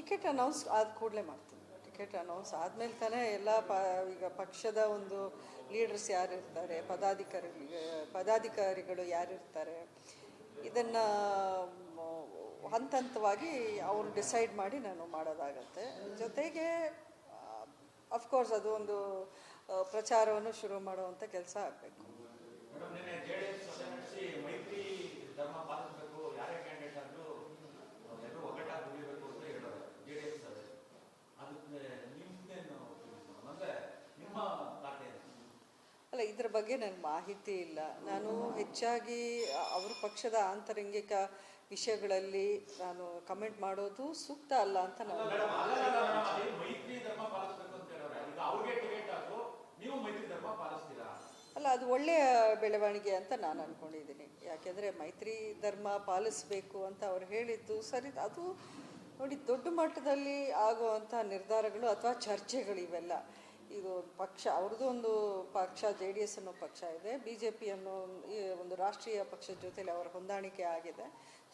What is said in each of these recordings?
Ticket announce ಆದ ಕೂಡಲೇ ಮಾಡ್ತೀನಿ. ಟಿಕೆಟ್ ಅನೌನ್ಸ್ ಆದಮೇಲೆ ತಾನೇ ಎಲ್ಲ ಈಗ ಪಕ್ಷದ ಒಂದು ಲೀಡರ್ಸ್ ಯಾರಿರ್ತಾರೆ, ಪದಾಧಿಕಾರಿಗಳು ಯಾರಿರ್ತಾರೆ, ಇದನ್ನು ಹಂತ ಹಂತವಾಗಿ ಅವರು ಡಿಸೈಡ್ ಮಾಡಿ ನಾನು ಮಾಡೋದಾಗತ್ತೆ. ಜೊತೆಗೆ ಅಫ್ಕೋರ್ಸ್ ಅದು ಒಂದು ಪ್ರಚಾರವನ್ನು ಶುರು ಮಾಡುವಂಥ ಕೆಲಸ ಆಗಬೇಕು. ಅಲ್ಲ, ಇದ್ರ ಬಗ್ಗೆ ನನಗೆ ಮಾಹಿತಿ ಇಲ್ಲ. ನಾನು ಹೆಚ್ಚಾಗಿ ಅವ್ರ ಪಕ್ಷದ ಆಂತರಂಗಿಕ ವಿಷಯಗಳಲ್ಲಿ ನಾನು ಕಮೆಂಟ್ ಮಾಡೋದು ಸೂಕ್ತ ಅಲ್ಲ ಅಂತ ನಾನು ಅಲ್ಲ, ಅದು ಒಳ್ಳೆಯ ಬೆಳವಣಿಗೆ ಅಂತ ನಾನು ಅಂದ್ಕೊಂಡಿದ್ದೀನಿ. ಯಾಕೆಂದರೆ ಮೈತ್ರಿ ಧರ್ಮ ಪಾಲಿಸಬೇಕು ಅಂತ ಅವ್ರು ಹೇಳಿದ್ದು ಸರಿ. ಅದು ನೋಡಿ, ದೊಡ್ಡ ಮಟ್ಟದಲ್ಲಿ ಆಗುವಂಥ ನಿರ್ಧಾರಗಳು ಅಥವಾ ಚರ್ಚೆಗಳು ಇವೆಲ್ಲ. ಇದು ಪಕ್ಷ ಅವ್ರದ್ದು ಒಂದು ಪಕ್ಷ JDS ಅನ್ನೋ ಪಕ್ಷ ಇದೆ, BJP ಅನ್ನೋ ಈ ಒಂದು ರಾಷ್ಟ್ರೀಯ ಪಕ್ಷದ ಜೊತೆಲಿ ಅವರ ಹೊಂದಾಣಿಕೆ ಆಗಿದೆ.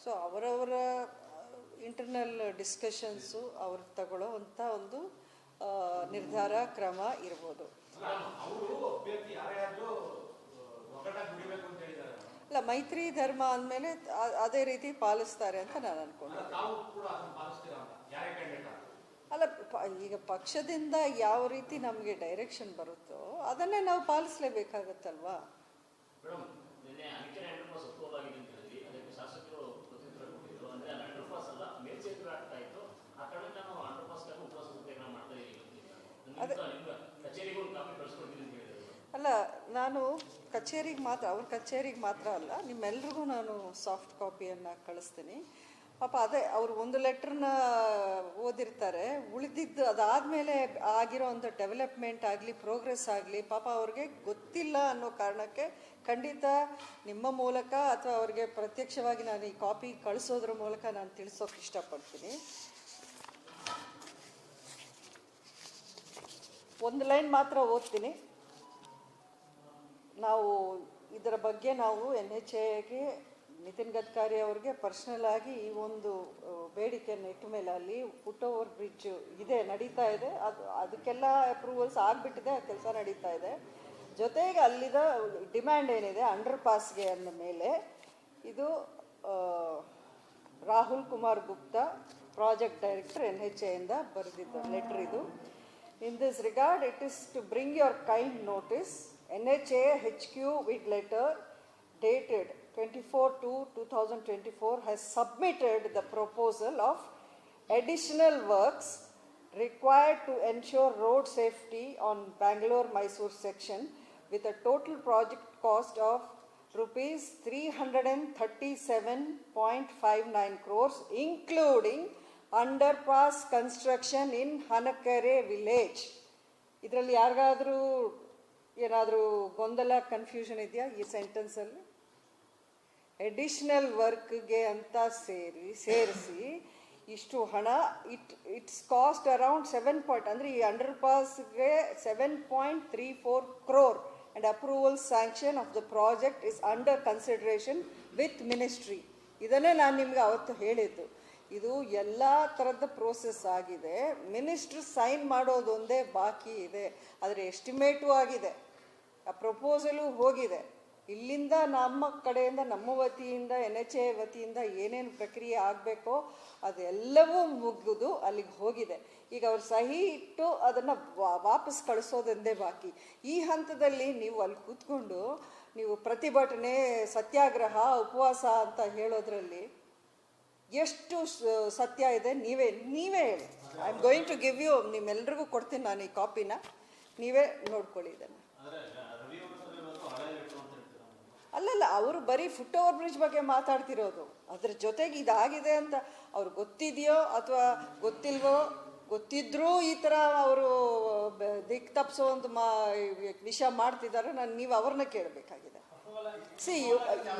ಸೊ ಅವರವರ ಇಂಟರ್ನಲ್ ಡಿಸ್ಕಷನ್ಸು ಅವ್ರು ತಗೊಳ್ಳೋವಂಥ ಒಂದು ನಿರ್ಧಾರ ಕ್ರಮ ಇರ್ಬೋದು. ಅಲ್ಲ, ಮೈತ್ರಿ ಧರ್ಮ ಅಂದಮೇಲೆ ಅದೇ ರೀತಿ ಪಾಲಿಸ್ತಾರೆ ಅಂತ ನಾನು ಅನ್ಕೊಂಡೆ. ಅಲ್ಲ, ಈಗ ಪಕ್ಷದಿಂದ ಯಾವ ರೀತಿ ನಮಗೆ ಡೈರೆಕ್ಷನ್ ಬರುತ್ತೋ ಅದನ್ನೇ ನಾವು ಪಾಲಿಸಲೇಬೇಕಾಗತ್ತಲ್ವಾ. ಅಲ್ಲ, ನಾನು ಕಚೇರಿಗೆ ಮಾತ್ರ, ಅವ್ರ ಕಚೇರಿಗೆ ಮಾತ್ರ ಅಲ್ಲ, ನಿಮ್ಮೆಲ್ರಿಗೂ ನಾನು ಸಾಫ್ಟ್ ಕಾಪಿಯನ್ನು ಕಳಿಸ್ತೀನಿ. ಪಾಪ ಅದೇ ಅವರು ಒಂದು ಲೆಟ್ರನ್ನ ಓದಿರ್ತಾರೆ, ಉಳಿದಿದ್ದು ಅದಾದಮೇಲೆ ಆಗಿರೋ ಒಂದು ಡೆವಲಪ್ಮೆಂಟ್ ಆಗಲಿ, ಪ್ರೋಗ್ರೆಸ್ ಆಗಲಿ ಪಾಪ ಅವ್ರಿಗೆ ಗೊತ್ತಿಲ್ಲ ಅನ್ನೋ ಕಾರಣಕ್ಕೆ ಖಂಡಿತ ನಿಮ್ಮ ಮೂಲಕ ಅಥವಾ ಅವ್ರಿಗೆ ಪ್ರತ್ಯಕ್ಷವಾಗಿ ನಾನು ಈ ಕಾಪಿ ಕಳಿಸೋದ್ರ ಮೂಲಕ ನಾನು ತಿಳಿಸೋಕೆ ಇಷ್ಟಪಡ್ತೀನಿ. ಒಂದು ಲೈನ್ ಮಾತ್ರ ಓದ್ತೀನಿ. ನಾವು ಇದರ ಬಗ್ಗೆ ನಾವು NHAಗೆ ನಿತಿನ್ ಗಡ್ಕರಿ ಅವ್ರಿಗೆ ಪರ್ಸ್ನಲ್ ಆಗಿ ಈ ಒಂದು ಬೇಡಿಕೆಯನ್ನು ಇಟ್ಟ ಮೇಲೆ ಅಲ್ಲಿ ಫುಟ್ ಓವರ್ ಬ್ರಿಡ್ಜ್ ಇದೆ, ನಡೀತಾ ಇದೆ, ಅದಕ್ಕೆಲ್ಲ ಅಪ್ರೂವಲ್ಸ್ ಆಗಿಬಿಟ್ಟಿದೆ, ಆ ಕೆಲಸ ನಡೀತಾ ಇದೆ. ಜೊತೆಗೆ ಅಲ್ಲಿದ ಡಿಮ್ಯಾಂಡ್ ಏನಿದೆ ಅಂಡರ್ ಪಾಸ್ಗೆ ಅಂದ ಮೇಲೆ, ಇದು ರಾಹುಲ್ ಕುಮಾರ್ ಗುಪ್ತಾ, ಪ್ರಾಜೆಕ್ಟ್ ಡೈರೆಕ್ಟರ್ NHAಯಿಂದ ಬರೆದಿದ್ದು ಲೆಟರ್ ಇದು. In this regard, it is to bring your kind notice, NHA HQ with letter dated 24/2/2024 has submitted the proposal of additional works required to ensure road safety on Bangalore-Mysore section with a total project cost of rupees 337.59 crores, including underpass construction in Hanakare village. ಇದರಲ್ಲಿ ಯಾರಿಗಾದರೂ ಏನಾದರೂ ಗೊಂದಲ, confusion ಇದೆಯಾ ಈ ಸೆಂಟೆನ್ಸಲ್ಲಿ? Additional ವರ್ಕ್ಗೆ ಅಂತ ಸೇರಿಸಿ ಇಷ್ಟು ಹಣ, ಇಟ್ಸ್ ಕಾಸ್ಟ್ ಅರೌಂಡ್ 7 ಅಂದರೆ ಈ under ಪಾಸ್ಗೆ 7.34 crore and approval sanction of the project is under consideration with ministry. ಇದನ್ನೇ ನಾನು ನಿಮ್ಗೆ ಅವತ್ತು ಹೇಳಿದ್ದು. ಇದು ಎಲ್ಲ ಥರದ ಪ್ರೋಸೆಸ್ ಆಗಿದೆ, ಮಿನಿಸ್ಟ್ರ್ ಸೈನ್ ಮಾಡೋದೊಂದೇ ಬಾಕಿ ಇದೆ. ಅದರ ಎಸ್ಟಿಮೇಟು ಆಗಿದೆ, ಆ ಪ್ರಪೋಸಲು ಹೋಗಿದೆ. ಇಲ್ಲಿಂದ ನಮ್ಮ ಕಡೆಯಿಂದ, ನಮ್ಮ ವತಿಯಿಂದ, NHA ವತಿಯಿಂದ ಏನೇನು ಪ್ರಕ್ರಿಯೆ ಆಗಬೇಕೋ ಅದೆಲ್ಲವೂ ಮುಗಿದು ಅಲ್ಲಿಗೆ ಹೋಗಿದೆ. ಈಗ ಅವ್ರು ಸಹಿ ಇಟ್ಟು ಅದನ್ನು ವಾಪಸ್ ಕಳಿಸೋದೊಂದೇ ಬಾಕಿ. ಈ ಹಂತದಲ್ಲಿ ನೀವು ಅಲ್ಲಿ ಕೂತ್ಕೊಂಡು ನೀವು ಪ್ರತಿಭಟನೆ, ಸತ್ಯಾಗ್ರಹ, ಉಪವಾಸ ಅಂತ ಹೇಳೋದ್ರಲ್ಲಿ ಎಷ್ಟು ಸತ್ಯ ಇದೆ ನೀವೇ ಹೇಳಿ. I am going to give you, ನಿಮ್ಮೆಲ್ರಿಗೂ ಕೊಡ್ತೀನಿ ನಾನು ಈ ಕಾಪಿನ, ನೀವೇ ನೋಡ್ಕೊಳ್ಳಿ ಇದನ್ನು. ಅಲ್ಲಲ್ಲ, ಅವರು ಬರೀ ಫುಟ್ ಓವರ್ ಬ್ರಿಡ್ಜ್ ಬಗ್ಗೆ ಮಾತಾಡ್ತಿರೋದು. ಅದ್ರ ಜೊತೆಗೆ ಇದಾಗಿದೆ ಅಂತ ಅವ್ರು ಗೊತ್ತಿದೆಯೋ ಅಥವಾ ಗೊತ್ತಿಲ್ವೋ, ಗೊತ್ತಿದ್ರೂ ಈ ಥರ ಅವರು ದಿಕ್ ತಪ್ಪಿಸೋ ಒಂದು ವಿಷಯ ಮಾಡ್ತಿದ್ದಾರೆ. ನೀವು ಅವ್ರನ್ನ ಕೇಳಬೇಕಾಗಿದೆ.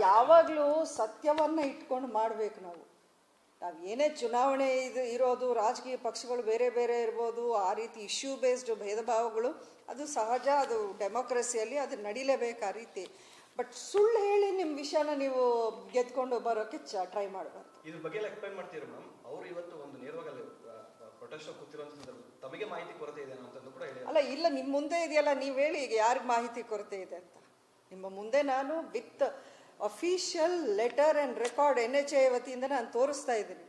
ಯಾವಾಗಲೂ ಸತ್ಯವನ್ನು ಇಟ್ಕೊಂಡು ಮಾಡಬೇಕು. ನಾವು ಏನೇ ಚುನಾವಣೆ ಇರೋದು, ರಾಜಕೀಯ ಪಕ್ಷಗಳು ಬೇರೆ ಬೇರೆ ಇರ್ಬೋದು, ಆ ರೀತಿ ಇಶ್ಯೂ ಬೇಸ್ಡ್ ಭೇದ ಭಾವಗಳು ಅದು ಸಹಜ, ಅದು ಡೆಮೋಕ್ರಸಿಯಲ್ಲಿ ಅದು ನಡೀಲೇಬೇಕು ಆ ರೀತಿ. ಬಟ್ ಸುಳ್ಳು ಹೇಳಿ ನಿಮ್ಮ ವಿಷಯನ ನೀವು ಗೆದ್ಕೊಂಡು ಬರೋಕ್ಕೆ ಟ್ರೈ ಮಾಡಬಾರ್ದು. ಇದ್ರ ಬಗ್ಗೆ ಎಕ್ಸ್ಪ್ಲೈನ್ ಮಾಡ್ತೀರಾ ಮ್ಯಾಮ್? ಅವರು ಇವತ್ತು ಒಂದು ನೇರವಾಗಿ ಪ್ರೊಟೆಸ್ಟ್ ಕೂತಿರುವಂತ ಸಂದರ್ಭದಲ್ಲಿ ತಮಗೆ ಮಾಹಿತಿ ಕೊರತೆ ಇದೆ ಅಂತಂದು ಕೂಡ ಹೇಳಿ. ಅಲ್ಲ, ಇಲ್ಲ, ನಿಮ್ಮ ಮುಂದೆ ಇದೆಯಲ್ಲ, ನೀವು ಹೇಳಿ ಈಗ ಯಾರಿಗೆ ಮಾಹಿತಿ ಕೊರತೆ ಇದೆ ಅಂತ. ನಿಮ್ಮ ಮುಂದೆ ನಾನು with official letter and record NHA ವತಿಯಿಂದ ನಾನು ತೋರಿಸ್ತಾ ಇದ್ದೀನಿ.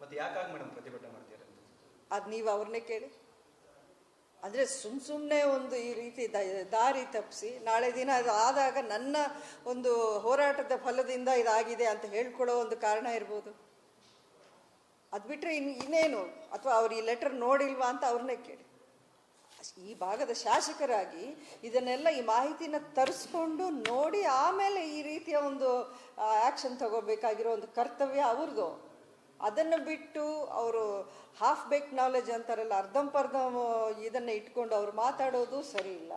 ಮತ್ತೆ ಯಾಕಾಗಿ ಮೇಡಮ್ ಪ್ರತಿಭಟನೆ ಮಾಡ್ತೀರಾ ಅದು ನೀವು ಅವ್ರನ್ನೇ ಕೇಳಿ. ಅಂದರೆ ಸುಮ್ಮನೆ ಒಂದು ಈ ರೀತಿ ದಾರಿ ತಪ್ಪಿಸಿ ನಾಳೆ ದಿನ ಅದು ಆದಾಗ ನನ್ನ ಒಂದು ಹೋರಾಟದ ಫಲದಿಂದ ಇದಾಗಿದೆ ಅಂತ ಹೇಳ್ಕೊಳ್ಳೋ ಒಂದು ಕಾರಣ ಇರ್ಬೋದು. ಅದು ಬಿಟ್ಟರೆ ಇನ್ನೇನು, ಅಥವಾ ಅವ್ರು ಈ ಲೆಟರ್ ನೋಡಿಲ್ವಾ ಅಂತ ಅವ್ರನ್ನೇ ಕೇಳಿ. ಈ ಭಾಗದ ಶಾಸಕರಾಗಿ ಇದನ್ನೆಲ್ಲ ಈ ಮಾಹಿತಿನ ತರಿಸ್ಕೊಂಡು ನೋಡಿ ಆಮೇಲೆ ಈ ರೀತಿಯ ಒಂದು ಆ್ಯಕ್ಷನ್ ತಗೋಬೇಕಾಗಿರೋ ಒಂದು ಕರ್ತವ್ಯ ಅವ್ರದ್ದು. ಅದನ್ನು ಬಿಟ್ಟು ಅವರು ಹಾಫ್ ಬೇಕ್ ನಾಲೆಜ್ ಅಂತಾರಲ್ಲ, ಅರ್ಧಂಪರ್ಧ ಇದನ್ನು ಇಟ್ಕೊಂಡು ಅವ್ರು ಮಾತಾಡೋದು ಸರಿ ಇಲ್ಲ.